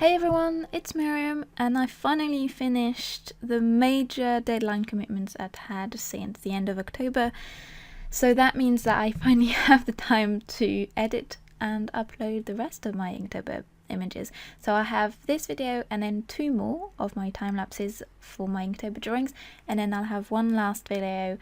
Hey everyone, it's Myriam, and I finally finished the major deadline commitments I'd had since the end of October. So that means that I finally have the time to edit and upload the rest of my Inktober images. So I have this video and then 2 more of my time lapses for my Inktober drawings, and then I'll have one last video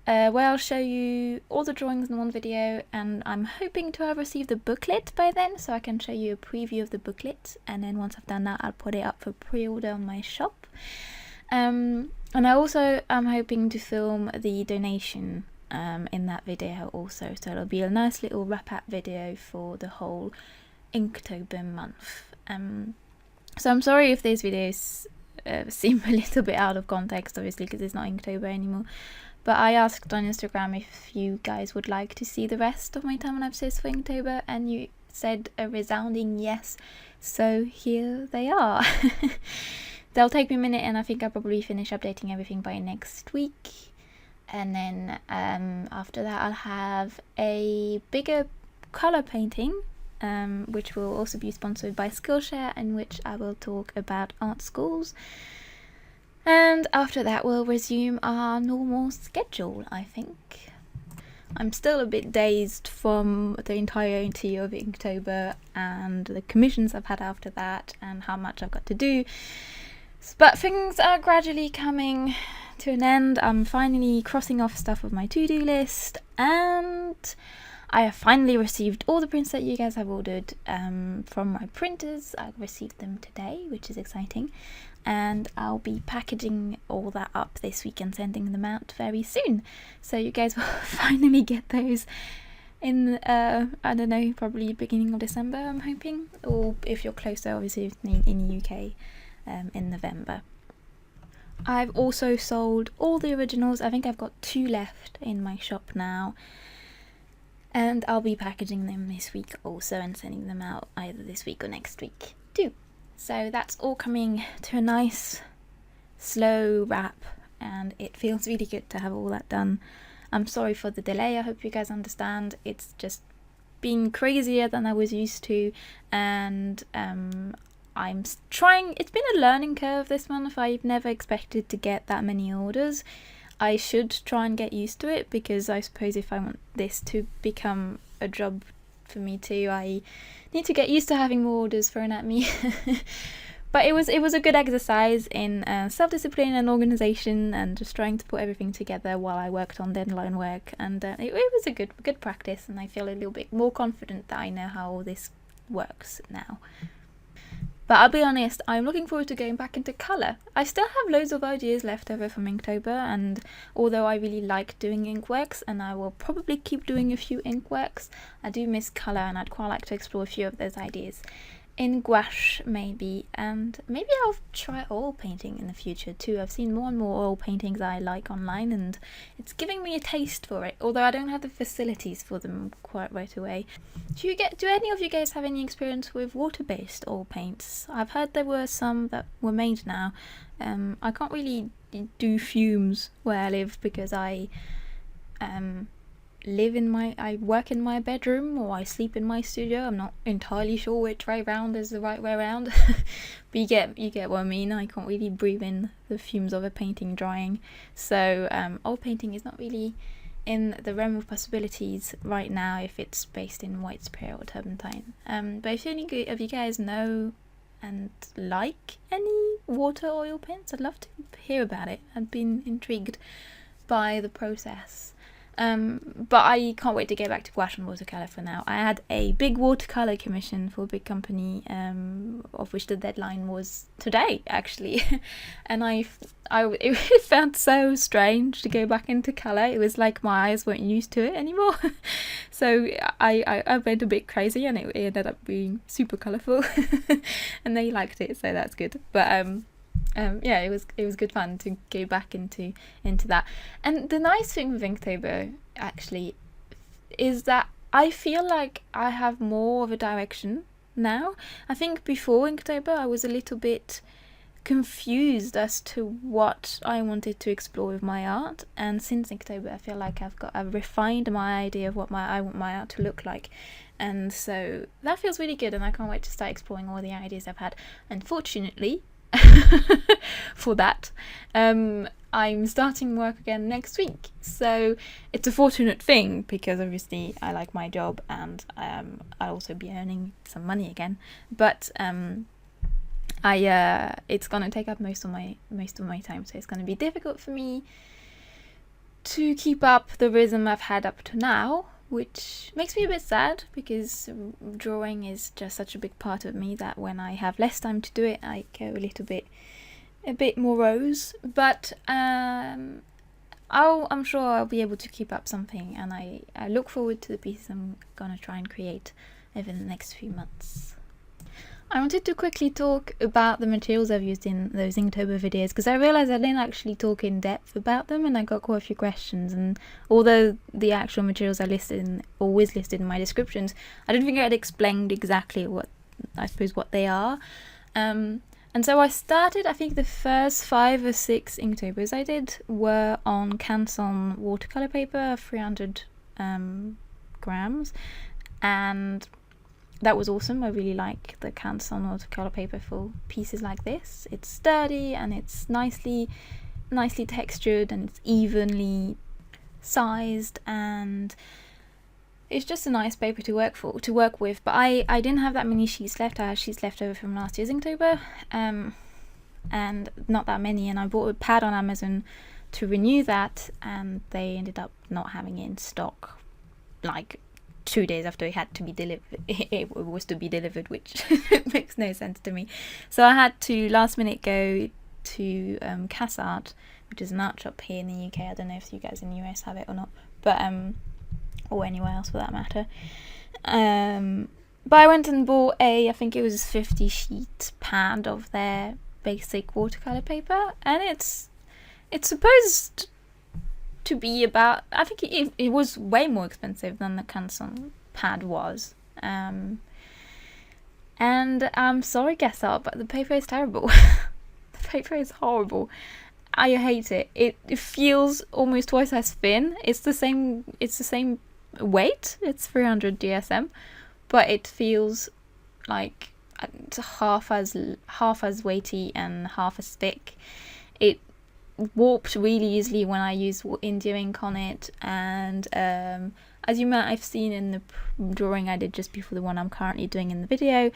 where I'll show you all the drawings in one video, and I'm hoping to have received the booklet by then so I can show you a preview of the booklet, and then once I've done that I'll put it up for pre-order on my shop. And I also am hoping to film the donation in that video also, so it'll be a nice little wrap-up video for the whole Inktober month. So I'm sorry if these videos seem a little bit out of context, obviously, because it's not Inktober anymore. But I asked on Instagram if you guys would like to see the rest of my time lapses for Inktober, and you said a resounding yes, so here they are. They'll take me a minute, and I think I'll probably finish updating everything by next week. And then after that I'll have a bigger colour painting, which will also be sponsored by Skillshare, in which I will talk about art schools. And after that we'll resume our normal schedule, I think. I'm still a bit dazed from the entirety of Inktober and the commissions I've had after that and how much I've got to do. But things are gradually coming to an end. I'm finally crossing off stuff of my to-do list, and I have finally received all the prints that you guys have ordered from my printers. I've received them today, which is exciting. And I'll be packaging all that up this week and sending them out very soon. So you guys will finally get those in, I don't know, probably beginning of December, I'm hoping. Or if you're closer, obviously in the UK, in November. I've also sold all the originals. I think I've got 2 left in my shop now. And I'll be packaging them this week also and sending them out either this week or next week too. So that's all coming to a nice slow wrap, and it feels really good to have all that done. I'm sorry for the delay, I hope you guys understand. It's just been crazier than I was used to, and I'm trying. It's been a learning curve this month. I've never expected to get that many orders. I should try and get used to it, because I suppose if I want this to become a job for me too, I need to get used to having more orders thrown at me. But it was a good exercise in self-discipline and organisation, and just trying to put everything together while I worked on deadline work, and it was a good practice, and I feel a little bit more confident that I know how all this works now. But I'll be honest, I'm looking forward to going back into colour. I still have loads of ideas left over from Inktober, and although I really like doing ink works, and I will probably keep doing a few ink works, I do miss colour, and I'd quite like to explore a few of those ideas. In gouache maybe, and maybe I'll try oil painting in the future too. I've seen more and more oil paintings I like online, and it's giving me a taste for it, although I don't have the facilities for them quite right away. Do any of you guys have any experience with water-based oil paints? I've heard there were some that were made now. I can't really do fumes where I live, because I I work in my bedroom, or I sleep in my studio. I'm not entirely sure which way round is the right way around. But you get what I mean. I can't really breathe in the fumes of a painting drying. So oil painting is not really in the realm of possibilities right now if it's based in white spray or turpentine. But if any of you guys know and like any water oil paints, I'd love to hear about it. I've been intrigued by the process. But I can't wait to get back to gouache and watercolour for now. I had a big watercolour commission for a big company, of which the deadline was today, actually. And it felt so strange to go back into colour. It was like my eyes weren't used to it anymore. So I went a bit crazy, and it ended up being super colourful. And they liked it, so that's good. But yeah, it was good fun to go back into that. And the nice thing with Inktober actually is that I feel like I have more of a direction now. I think before Inktober I was a little bit confused as to what I wanted to explore with my art, and since Inktober I feel like I've refined my idea of what I want my art to look like, and so that feels really good, and I can't wait to start exploring all the ideas I've had. Unfortunately for that, I'm starting work again next week, so it's a fortunate thing because obviously I like my job and I'll also be earning some money again, but it's gonna take up most of my time, so it's gonna be difficult for me to keep up the rhythm I've had up to now, which makes me a bit sad because drawing is just such a big part of me that when I have less time to do it, I go a bit morose. But I'm sure I'll be able to keep up something, and I look forward to the pieces I'm gonna try and create over the next few months. I wanted to quickly talk about the materials I've used in those Inktober videos, because I realised I didn't actually talk in depth about them, and I got quite a few questions, and although the actual materials are always listed in my descriptions, I didn't think I'd explained exactly what they are. And so I started, I think the first 5 or 6 Inktobers I did were on CassArt watercolour paper, 300 grams, and that was awesome. I really like the CassArt watercolour paper for pieces like this. It's sturdy and it's nicely textured and it's evenly sized, and it's just a nice paper to work with. But I didn't have that many sheets left. I had sheets left over from last year's Inktober, and not that many, and I bought a pad on Amazon to renew that, and they ended up not having it in stock like 2 days after it had to be delivered. It was to be delivered, which makes no sense to me. So I had to last minute go to CassArt, which is an art shop here in the UK. I don't know if you guys in the US have it or not, but or anywhere else for that matter. But I went and bought I think it was a 50 sheet pad of their basic watercolor paper, and it's supposed to be about, I think it was way more expensive than the CassArt pad was, and I'm sorry CassArt, but the paper is terrible. The paper is horrible. I hate it. It feels almost twice as thin. It's the same weight. It's 300 DSM, but it feels like it's half as weighty and half as thick. It warped really easily when I used India ink on it, and as you might have seen in the drawing I did just before the one I'm currently doing in the video,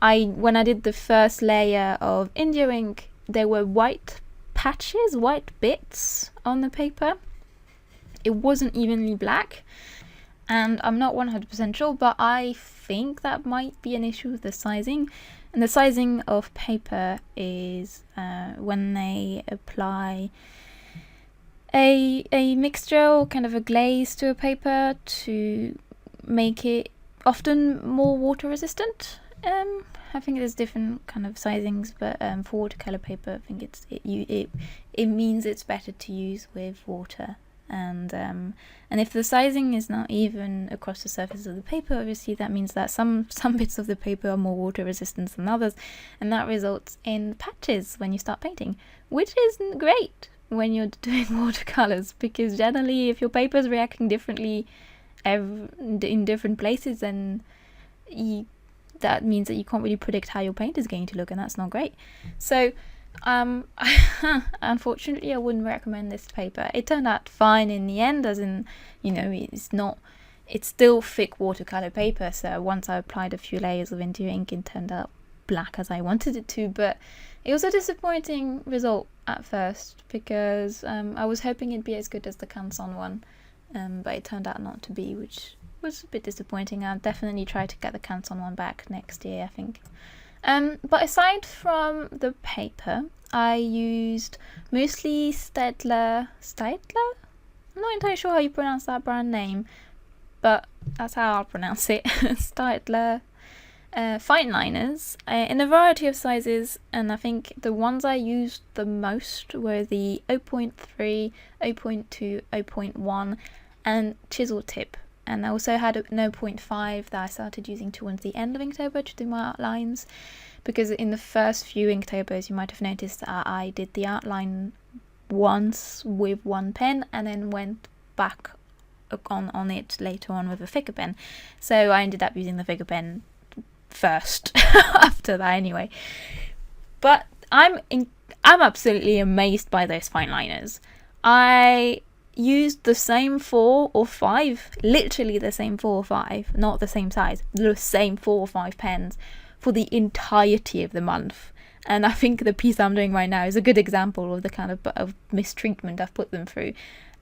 when I did the first layer of India ink, there were white patches, white bits on the paper. It wasn't evenly black, and I'm not 100% sure, but I think that might be an issue with the sizing. And the sizing of paper is when they apply a mixture or kind of a glaze to a paper to make it often more water resistant. I think there's different kind of sizings, but for watercolor paper, I think it means it's better to use with water. And if the sizing is not even across the surface of the paper, obviously that means that some bits of the paper are more water resistant than others, and that results in patches when you start painting, which isn't great when you're doing watercolors, because generally if your paper is reacting differently in different places, then that means that you can't really predict how your paint is going to look, and that's not great. So unfortunately I wouldn't recommend this paper. It turned out fine in the end, as in, it's still thick watercolor paper, so once I applied a few layers of India ink it turned out black as I wanted it to, but it was a disappointing result at first because I was hoping it'd be as good as the CassArt one, but it turned out not to be, which was a bit disappointing. I'll definitely try to get the CassArt one back next year, I think. But aside from the paper, I used mostly Staedtler? I'm not entirely sure how you pronounce that brand name, but that's how I'll pronounce it. Staedtler fine liners in a variety of sizes, and I think the ones I used the most were the 0.3, 0.2, 0.1 and chisel tip. and I also had a 0.5 that I started using towards the end of Inktober to do my outlines, because in the first few Inktober's you might have noticed that I did the outline once with one pen and then went back on it later on with a thicker pen, so I ended up using the thicker pen first after that anyway. But I'm absolutely amazed by those fine liners. I used the same 4 or 5, literally the same 4 or 5, not the same size, the same 4 or 5 pens for the entirety of the month. And I think the piece I'm doing right now is a good example of the kind of mistreatment I've put them through.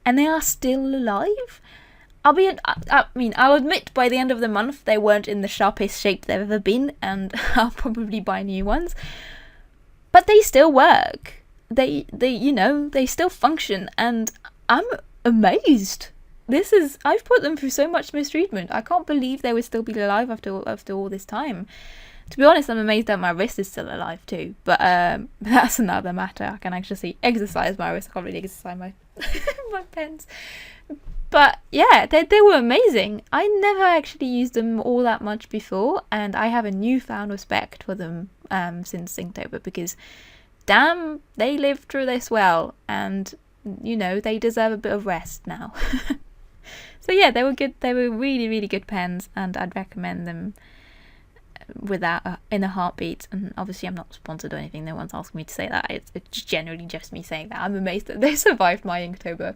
And they are still alive. I'll admit by the end of the month they weren't in the sharpest shape they've ever been, and I'll probably buy new ones. But they still work. They still function, and I'm amazed. I've put them through so much mistreatment. I can't believe they would still be alive after all this time. To be honest, I'm amazed that my wrist is still alive too. But that's another matter. I can actually exercise my wrist. I can't really exercise my my pens. But yeah, they were amazing. I never actually used them all that much before, and I have a newfound respect for them since Inktober, because damn, they lived through this well, and they deserve a bit of rest now. So yeah, they were good. They were really, really good pens, and I'd recommend them without in a heartbeat. And obviously I'm not sponsored or anything, no one's asking me to say that. It's generally just me saying that I'm amazed that they survived my Inktober.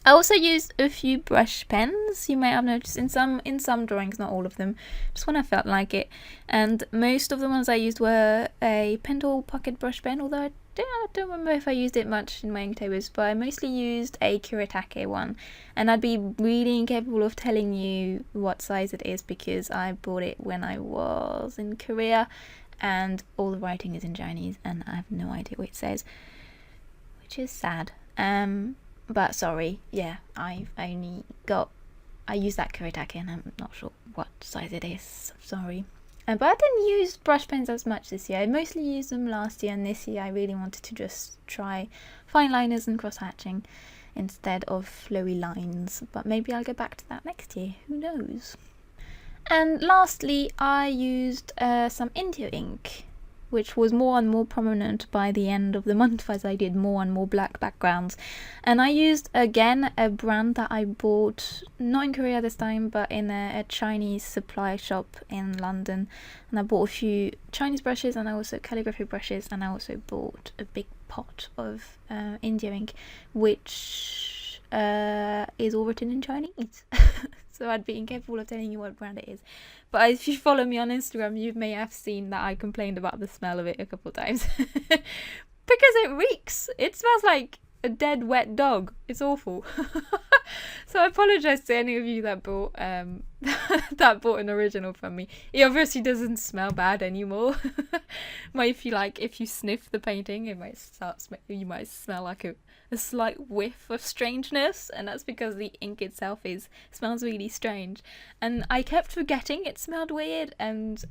I also used a few brush pens, you may have noticed, in some drawings, not all of them, just when I felt like it. And most of the ones I used were a Pentel pocket brush pen, although I don't remember if I used it much in my Inktobers, but I mostly used a Kuretake one. And I'd be really incapable of telling you what size it is, because I bought it when I was in Korea, and all the writing is in Chinese, and I have no idea what it says, which is sad. But sorry, yeah, I used that Kuretake, and I'm not sure what size it is, sorry. But I didn't use brush pens as much this year. I mostly used them last year, and this year I really wanted to just try fine liners and cross-hatching instead of flowy lines. But maybe I'll go back to that next year, who knows. And lastly, I used some India ink, which was more and more prominent by the end of the month as I did more and more black backgrounds. And I used, again, a brand that I bought, not in Korea this time, but in a Chinese supply shop in London. And I bought a few Chinese brushes, and I also calligraphy brushes, and I also bought a big pot of India ink, which is all written in Chinese. So I'd be incapable of telling you what brand it is. But if you follow me on Instagram, you may have seen that I complained about the smell of it a couple of times. Because it reeks. It smells like a dead, wet dog. It's awful. So I apologise to any of you that bought that bought an original from me. It obviously doesn't smell bad anymore. But if you sniff the painting, you might smell like a slight whiff of strangeness, and that's because the ink itself smells really strange. And I kept forgetting it smelled weird, and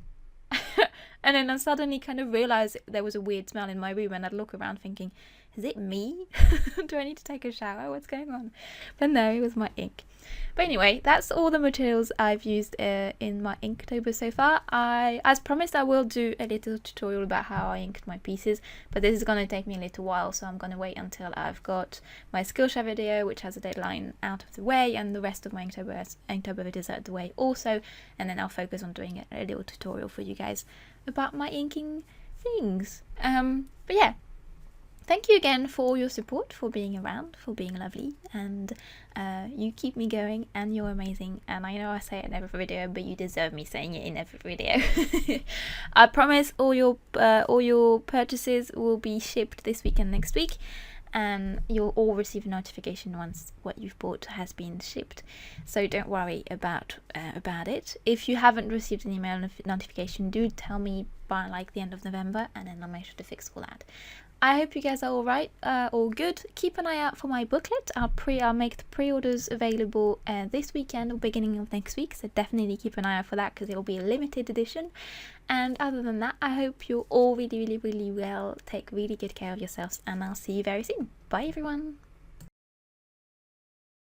and then I suddenly kind of realised there was a weird smell in my room, and I'd look around thinking, is it me? Do I need to take a shower? What's going on? But no, it was my ink. But anyway, that's all the materials I've used in my Inktober so far. As promised, I will do a little tutorial about how I inked my pieces, but this is going to take me a little while, so I'm going to wait until I've got my Skillshare video, which has a deadline, out of the way, and the rest of my Inktober videos out of the way also, and then I'll focus on doing a little tutorial for you guys about my inking things. But yeah. Thank you again for all your support, for being around, for being lovely, and you keep me going, and you're amazing. And I know I say it in every video, but you deserve me saying it in every video. I promise all your purchases will be shipped this week and next week, and you'll all receive a notification once what you've bought has been shipped. So don't worry about it. If you haven't received an email notification, do tell me by like the end of November, and then I'll make sure to fix all that. I hope you guys are all right, all good. Keep an eye out for my booklet. I'll make the pre-orders available this weekend or beginning of next week, so definitely keep an eye out for that, because it'll be a limited edition. And other than that, I hope you're all really, really, really well. Take really good care of yourselves, and I'll see you very soon. Bye everyone.